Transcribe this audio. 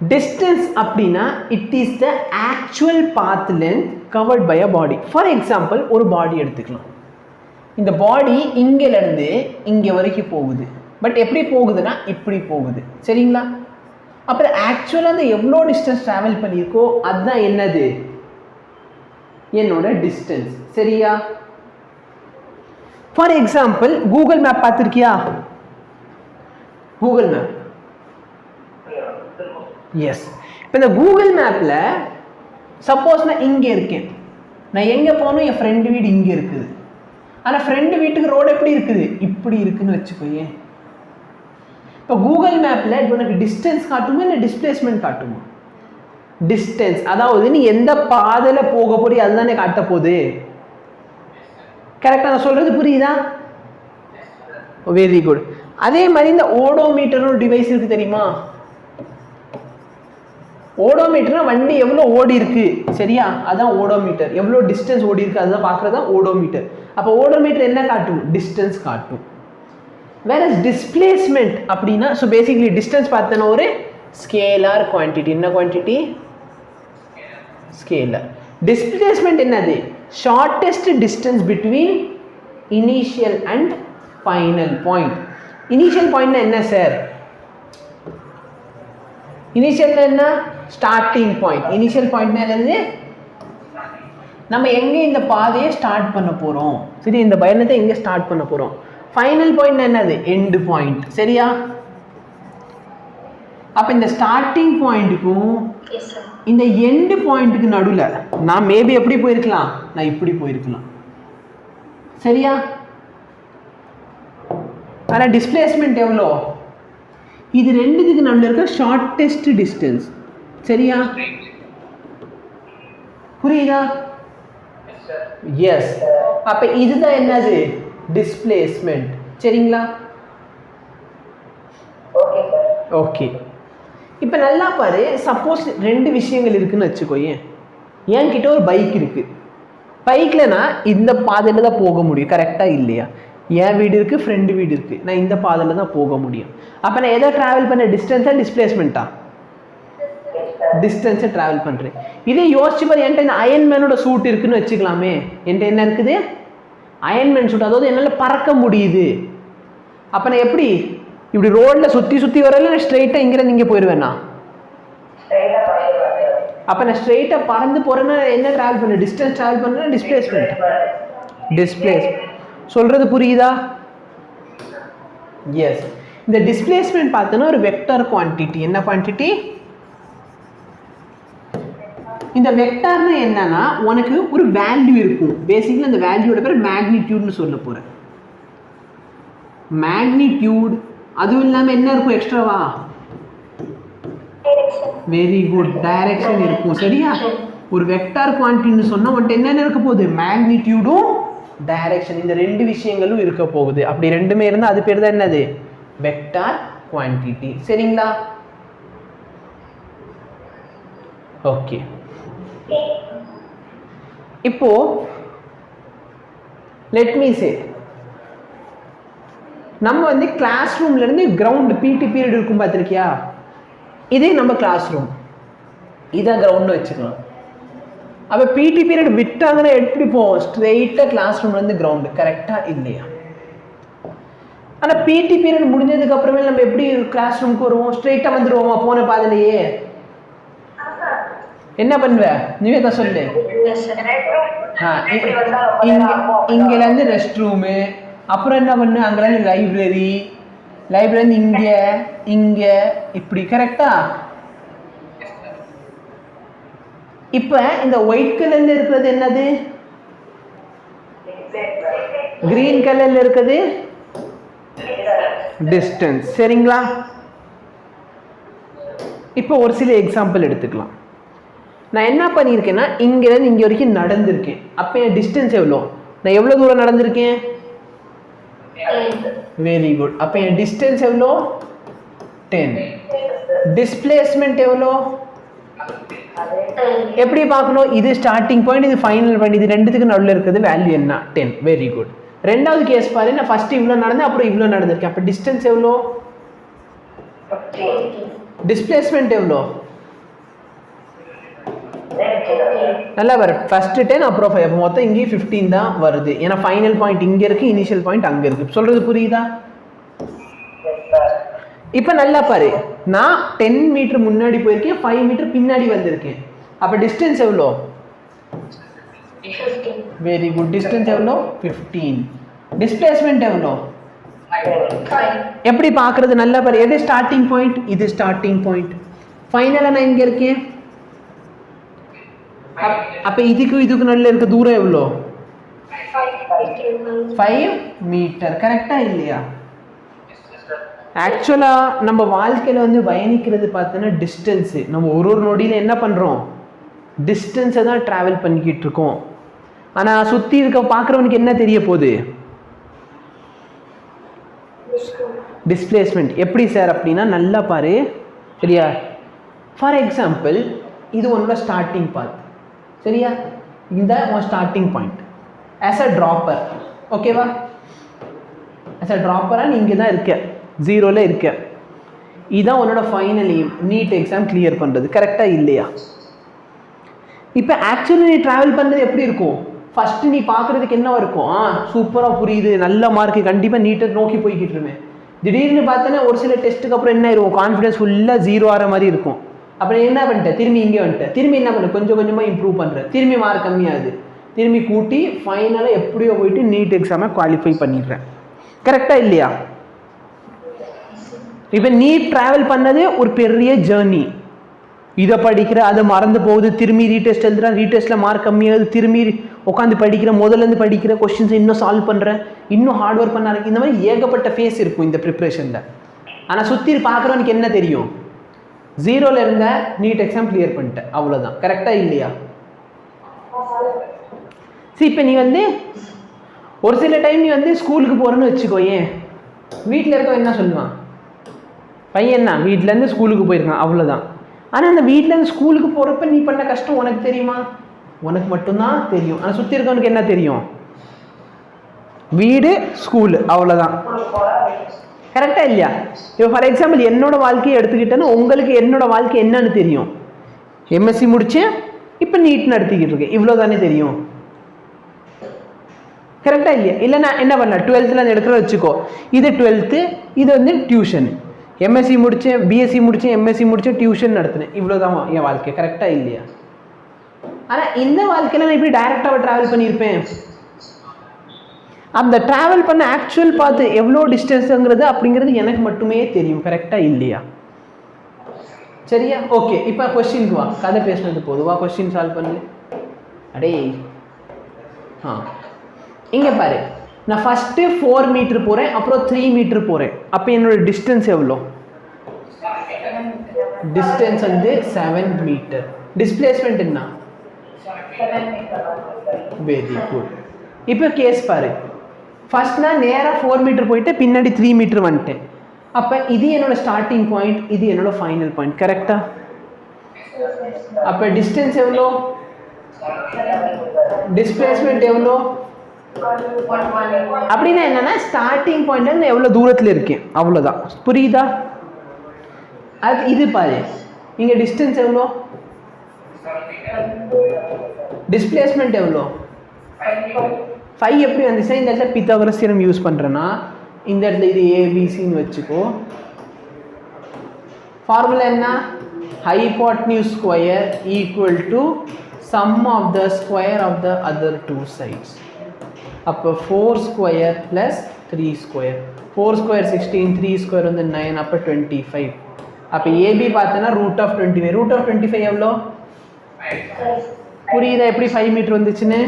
distance அப்படினா it is the actual path length covered by a body. For example, ஒரு பாடி எடுத்துக்கலாம். இந்த பாடி இங்கல இருந்து இங்க வரைக்கும் போகுது. பட் எப்படி போகுதுனா இப்படி போகுது. சரிங்களா? அப்புறம் ஆக்சுவலா அந்த எவ்வளவு டிஸ்டன்ஸ் டிராவல் பண்ணிருக்கோ அதுதான் என்னது? என்னோட டிஸ்டன்ஸ். சரியா? For example, Google map பார்த்திருக்கியா? Google map. Yes. இப்போ இந்த Google mapல சப்போஸ் நான் இங்க இருக்கேன். நான் எங்க போறேன்? என் ஃப்ரெண்ட் வீடு இங்க இருக்குது. ஆனா ஃப்ரெண்ட் வீட்டுக்கு ரோட் எப்படி இருக்குது? இப்படி இருக்குன்னு வெச்சுக்கோயே. இப்போ Google mapல உனக்கு டிஸ்டன்ஸ் காட்டுமா இல்ல டிஸ்பிளேஸ்மென்ட் காட்டுமா? டிஸ்டன்ஸ். அதாவது நீ எந்த பாதையில போக போறீ அதுதானே காட்ட போகுது. கரெக்ட்டா நான் சொல்றது புரியுதா? Very good. அதே மாதிரி இந்த ஓடோமீட்டர் ஒரு டிவைஸ் இருக்கு தெரியுமா? ஓடோமீட்டர்னா வண்டி எவ்வளவு ஓடி இருக்கு, சரியா? அதான் ஓடோமீட்டர். எவ்வளவு டிஸ்டன்ஸ் ஓடி இருக்கு அதுதான் பார்க்கறதா ஓடோமீட்டர். அப்ப ஓடோமீட்டர் என்ன காட்டும்? டிஸ்டன்ஸ் காட்டும். whereas displacement அப்படினா so basically distance பார்த்தனா ஒரு scalar quantity. என்ன quantity? scalar. displacement என்னது? shortest distance between initial and final point. initial point என்ன சார்? initial என்ன? starting point. initial point என்னது? நம்ம எங்க இந்த பாதையை ஸ்டார்ட் பண்ண போறோம், சரி? இந்த பயணத்தை எங்க ஸ்டார்ட் பண்ண போறோம். ஃபைனல் பாயிண்ட் என்னது? End point. சரியா? அப்ப இந்த ஸ்டார்டிங் பாயிண்ட்டுக்கும் இந்த எண்ட் பாயிண்ட்டுக்கு நடுவுல நான் மேபி எப்படி போயிருக்கலாம்? நான் இப்படி போயிருக்கலாம். சரியா? ஆனா டிஸ்பிளேஸ்மென்ட் எவ்வளோ? இது ரெண்டுத்துக்கு நடுவுல இருக்க ஷார்ட்டஸ்ட் டிஸ்டன்ஸ். சரியா? புரியுதா? எஸ். அப்ப இதுதான் என்னது? டிஸ்பிளேஸ்மென்ட். சரிங்களா? Okay sir. ஓகே. இப்போ நல்லா பாரு, சப்போஸ் ரெண்டு விஷயங்கள் இருக்குன்னு வச்சுக்கோயே. என்கிட்ட ஒரு பைக் இருக்கு. பைக்ல நான் இந்த பாதையில தான் போக முடியும், கரெக்டா இல்லையா? என் வீடு இருக்கு, ஃப்ரெண்டு வீடு இருக்கு, நான் இந்த பாதையில தான் போக முடியும். அப்ப நான் எதை டிராவல் பண்ண? டிஸ்டன்ஸா டிஸ்பிளேஸ்மெண்ட்டா? டிஸ்டன்ஸை டிராவல் பண்றேன். இதே யோசிச்சு பாரு, என்கிட்ட இந்த அயன்மேனோட சூட் இருக்குன்னு வச்சுக்கலாமே. என்கிட்ட என்ன இருக்குது? Iron Man suit. அதாவது என்னால பறக்க முடியுது. அப்ப நான் எப்படி இப்படி ரோட்ல சுத்தி சுத்தி வரல, நான் ஸ்ட்ரெயிட்டா இங்கிருந்து இங்க போயிடுவேன்னா? அப்ப நான் ஸ்ட்ரெயிட்டா பறந்து போறேன்னா என்ன டிராவல் பண்ண? டிஸ்டன்ஸ் டிராவல் பண்ணா டிஸ்பிளேஸ்மெண்ட். டிஸ்பிளேஸ். சொல்றது புரியுதா? எஸ். இந்த டிஸ்பிளேஸ்மெண்ட் பார்த்தோன்னா ஒரு வெக்டர் குவான்டிட்டி. என்ன குவான்டிட்டி? இந்த வெக்டார்னா என்னன்னா உனக்கு ஒரு வேல்யூ இருக்கும். பேசிக்கலி அந்த வேல்யூவோட பேர் மேக்னிடியூட்னு சொல்ல போறேன். மேக்னிடியூட். அதுவும் இல்லாம என்ன இருக்கும் எக்ஸ்ட்ராவா? Very good. டைரக்ஷன் இருக்கும். சரியா? ஒரு வெக்டார் குவான்டிட்டின்னு சொன்னா உன்கிட்ட என்னென்ன இருக்க போகுது? மேக்னிடியூடும் டைரக்ஷன். இந்த ரெண்டு விஷயங்களும் இருக்க போகுது. அப்படி ரெண்டுமே இருந்தா அது பேர் தான் என்னது? Vector quantity. சரிங்களா? ஓகே. இப்போ let me say நம்ம வந்து கிளாஸ் ரூம்ல இருந்து கிரவுண்ட் பிடி பீரியட் இருக்கும் பார்த்திருக்கியா? இதே நம்ம கிளாஸ் ரூம், இதான் கிரவுண்ட் வச்சுக்கலாம். அப்ப பிடி பீரியட் விட்டாங்கன்னா எப்படி போவோம்? ஸ்ட்ரெயிட்டா கிளாஸ் ரூம்ல இருந்து கிரவுண்ட். கரெக்டா இல்லையா? ஆனா பிடி பீரியட் முடிஞ்சதுக்கு அப்புறமே நம்ம எப்படி கிளாஸ் ரூமுக்கு வருவோம்? ஸ்ட்ரெயிட்டா வந்துருவோமா போன பாதையிலேயே? என்ன பண்ணுவ நிவேதா சொல்லு. இங்கல இருந்து ரெஸ்ட் ரூமு, அப்புறம் என்ன பண்ணு அங்கல இருந்து லைப்ரரி, லைப்ரரி இருந்து இங்க இங்க இப்படி. கரெக்டா? இப்ப இந்த ஒயிட் கலர்ல இருக்கிறது என்னது? கிரீன் கலர்ல இருக்குது டிஸ்டன்ஸ். சரிங்களா? இப்போ ஒரு சில எக்ஸாம்பிள் எடுத்துக்கலாம். நான் என்ன பண்ணியிருக்கேன்னா இங்கிருந்து இங்க வரைக்கும் நடந்திருக்கேன். அப்ப என் டிஸ்டன்ஸ் எவ்வளோ? நான் எவ்வளவு தூரம் நடந்திருக்கேன்? Very good. அப்ப என் டிஸ்டன்ஸ் எவ்வளோ? 10. டிஸ்பிளேஸ்மெண்ட் எவ்வளோ? எப்படி பார்க்கணும்? இது ஸ்டார்டிங் பாயிண்ட், இது ஃபைனல் பாயிண்ட். இது ரெண்டுத்துக்கு நடுவில் இருக்கிறது வேல்யூ என்ன? 10. Very good. ரெண்டாவது கேஸ் பாரு, நான் ஃபர்ஸ்ட் இவ்வளோ நடந்தேன், அப்புறம் இவ்வளோ நடந்திருக்கேன். அப்போ டிஸ்டன்ஸ் எவ்வளோ? டிஸ்பிளேஸ்மெண்ட் எவ்வளோ? நல்லா வரும். ஃபர்ஸ்ட் 10 அப்புறம் 5. அப்போ மொத்தம் இங்கேயும் 15 தான் வருது. ஏன்னா ஃபைனல் பாயிண்ட் இங்கே இருக்குது, இனிஷியல் பாயிண்ட் அங்கே இருக்குது. சொல்கிறது புரியுதா? இப்போ நல்லா பாரு, நான் 10 மீட்டர் முன்னாடி போயிருக்கேன், 5 மீட்டர் பின்னாடி வந்திருக்கேன். அப்போ டிஸ்டன்ஸ் எவ்வளோ? Very good. டிஸ்டன்ஸ் எவ்வளோ? 15. டிஸ்பிளேஸ்மெண்ட் எவ்வளோ? எப்படி பார்க்கறது? நல்லா பாரு, எது ஸ்டார்டிங் பாயிண்ட்? இது ஸ்டார்டிங் பாயிண்ட். ஃபைனலாக நான் இங்கே இருக்கேன். அப்போ இதுக்கு நல்ல இருக்க தூரம் எவ்வளோ? 5 மீட்டர். கரெக்டா இல்லையா? ஆக்சுவலாக நம்ம வாழ்க்கையில் வந்து பயணிக்கிறது பார்த்தோன்னா டிஸ்டன்ஸு. நம்ம ஒரு நொடியில் என்ன பண்ணுறோம்? டிஸ்டன்ஸை தான் ட்ராவல் பண்ணிக்கிட்டு இருக்கோம். ஆனால் சுற்றி இருக்க பார்க்குறவனுக்கு என்ன தெரிய போகுது? டிஸ்பிளேஸ்மெண்ட். எப்படி சார் அப்படின்னா நல்லா பாரு, சரியா? ஃபார் எக்ஸாம்பிள், இது உன்னோட ஸ்டார்டிங் பாத், சரியா? இந்த உன் starting point as a dropper, ஓகேவா? ஆஸ் அ ட்ராப்பராக நீ இங்கே தான் இருக்க, 0ல் இருக்க. இதுதான் உன்னோட final aim, NEET exam clear பண்ணுறது. கரெக்டாக இல்லையா? இப்போ ஆக்சுவலி நீ ட்ராவல் பண்ணுறது எப்படி இருக்கும்? ஃபஸ்ட்டு நீ பார்க்குறதுக்கு என்ன இருக்கும்? சூப்பராக புரியுது, நல்ல மார்க்கு, கண்டிப்பாக நீட்டை நோக்கி போய்கிட்டு இருமே. திடீர்னு பார்த்தோன்னா ஒரு சில டெஸ்ட்டுக்கு அப்புறம் என்ன ஆயிரும்? கான்ஃபிடன்ஸ் ஃபுல்லாக 0 ஆகிற மாதிரி இருக்கும். அப்புறம் என்ன பண்ணிட்டேன்? திரும்பி இங்கே வந்துட்டேன். திரும்பி என்ன பண்ண? கொஞ்சம் கொஞ்சமாக இம்ப்ரூவ் பண்ணுறேன். திரும்பி மார்க் கம்மியாகுது, திரும்பி கூட்டி ஃபைனலாக எப்படியோ போயிட்டு நீட் எக்ஸாமை குவாலிஃபை பண்ணிடுறேன். கரெக்டாக இல்லையா? இப்போ நீட் ட்ராவல் பண்ணது ஒரு பெரிய ஜேர்னி. இதை படிக்கிற, அதை மறந்து போகுது, திரும்பி ரீடெஸ்ட் எழுதுறேன், ரீடெஸ்ட்டில் மார்க் கம்மியாகுது, திரும்பி உட்காந்து படிக்கிற, முதல்லேருந்து படிக்கிற, கொஸ்டின்ஸை இன்னும் சால்வ் பண்ணுறேன், இன்னும் ஹார்ட் ஒர்க் பண்ண. இந்த மாதிரி ஏகப்பட்ட ஃபேஸ் இருக்கும் இந்த ப்ரிப்ரேஷனில். ஆனால் சுற்றி பார்க்குறவனுக்கு என்ன தெரியும்? 0ல் இருந்த நீட் எக்ஸாம் கிளியர் பண்ணிட்டேன், அவ்வளோதான். கரெக்டாக இல்லையா? சரி, இப்போ நீ வந்து ஒரு சில டைம் நீ வந்து ஸ்கூலுக்கு போகிறேன்னு வச்சுக்கோ. ஏன் வீட்டில் இருக்க என்ன சொல்லுவான்? பையன் தான் வீட்டிலேருந்து ஸ்கூலுக்கு போயிருக்கான், அவ்வளோதான். ஆனால் அந்த வீட்டிலேருந்து ஸ்கூலுக்கு போகிறப்ப நீ பண்ண கஷ்டம் உனக்கு தெரியுமா? உனக்கு மட்டும்தான் தெரியும். ஆனால் சுற்றி இருக்கவனுக்கு என்ன தெரியும்? வீடு, ஸ்கூலு, அவ்வளோதான். கரெக்டாக இல்லையா? இப்போ ஃபார் எக்ஸாம்பிள் என்னோட வாழ்க்கையை எடுத்துக்கிட்டேன்னா உங்களுக்கு என்னோட வாழ்க்கை என்னன்னு தெரியும். எம்எஸ்சி முடித்தேன், இப்போ நீட் நடத்திக்கிட்டு இருக்கேன், இவ்வளோ தானே தெரியும். கரெக்டாக இல்லையா? இல்லை நான் என்ன பண்ணேன்? 12th எடுக்கிற வச்சுக்கோ, இது 12th, இது வந்து டியூஷன். எம்எஸ்சி முடித்தேன், பிஎஸ்சி முடித்தேன், எம்எஸ்சி முடித்தேன், டியூஷன் நடத்தினேன், இவ்வளோதான் என் வாழ்க்கை. கரெக்டாக இல்லையா? ஆனால் இந்த வாழ்க்கையில் நான் இப்படி டைரெக்டாக ட்ராவல் பண்ணியிருப்பேன். அந்த ட்ராவல் பண்ண ஆக்சுவல் பார்த்து எவ்வளோ டிஸ்டன்ஸுங்கிறது அப்படிங்கிறது எனக்கு மட்டுமே தெரியும். கரெக்டாக இல்லையா? சரியா? ஓகே, இப்போ கொஸ்டினுக்கு வா. கதை பேசுனது போதுவா, கொஸ்டின் சால்வ் பண்ணு. அடே இங்கே பாரு, நான் ஃபஸ்ட்டு 4 மீட்டர் போகிறேன், அப்புறம் 3 மீட்டர் போகிறேன். அப்போ என்னோட டிஸ்டன்ஸ் எவ்வளோ? டிஸ்டன்ஸ் வந்து 7 மீட்டர். டிஸ்பிளேஸ்மெண்ட் என்ன? Very good. இப்போ கேஸ் பாரு, ஃபர்ஸ்ட் நான் நேராக 4 மீட்டர் போயிட்டு பின்னாடி 3 மீட்டர் வந்துட்டேன். அப்போ இது என்னோட ஸ்டார்டிங் பாயிண்ட், இது என்னோட ஃபைனல் பாயிண்ட். கரெக்டா? அப்போ டிஸ்டன்ஸ் எவ்வளோ? டிஸ்பிளேஸ்மெண்ட் எவ்வளோ? அப்படின்னா என்னன்னா ஸ்டார்டிங் பாயிண்ட்ல எவ்வளோ தூரத்தில் இருக்கேன், அவ்வளோதான். புரியுதா? அது இது பாரு, இங்கே டிஸ்டன்ஸ் எவ்வளோ? டிஸ்பிளேஸ்மெண்ட் எவ்வளோ? 5 எப்படி வந்துச்சுன்னா இந்த இடத்துல பித்தாகரஸ் தியரம் யூஸ் பண்ணுறேன்னா இந்த இடத்துல இது ஏபிசின்னு வச்சுக்கோ. ஃபார்முலா என்ன? Hypotenuse square equal to sum of the square of the other 2 sides. அப்போ 4 square plus 3 square. 4 square 16, 3 square வந்து 9, அப்போ 25. அப்போ ஏபி பார்த்தோன்னா ரூட் ஆஃப் 25. ரூட் ஆஃப் 25 எவ்வளோ? புரியுதா எப்படி 5 மீட்டர் வந்துச்சுன்னு?